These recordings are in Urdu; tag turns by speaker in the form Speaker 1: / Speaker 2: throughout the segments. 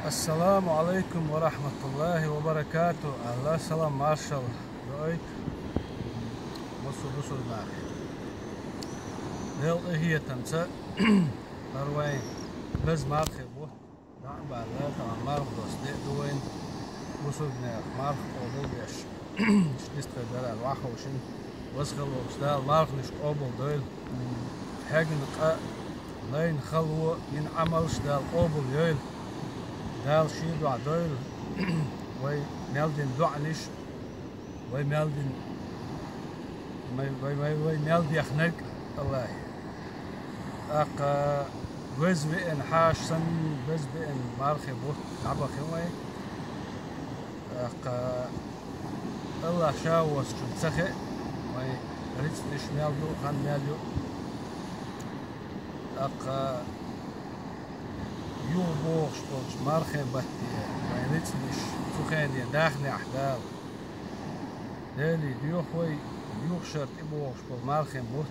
Speaker 1: السلام عليكم ورحمة الله وبركاته. الله سلام مارشال رأيت مصر معك هل هي تنسى أروين بس ما تخبوه نعم بالله طبعا مارك دوس دوين مصر بناك مارك أول بيش شديست في بلاد واحد وشين وسخل وبستال مارك نش قبل دويل حاجة نقا لين خلوة ينعمل شدال قبل يويل دال شي دع دويل وي مالدين دعنش وي مالدين وي مالدي يخنق الله أق بز بين حاش سن بز بين مارخي بوت عبا خوي أق الله شاوس شو تسخي وي ريتش نش مالدو خان مالدو أق يو بوش بوش مارخي بتي وي ريتش نش سخاني داخني أحدال دالي ديوخوي ديوخ شرط إبوش بوش مارخي بوت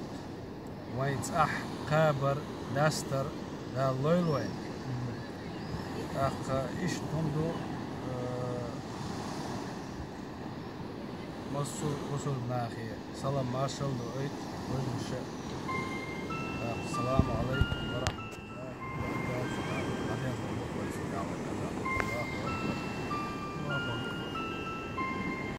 Speaker 1: وين تصح قابر داستر دا لويل وين أخ إيش تمدو مصر ناخية سلام مارشال دويت وين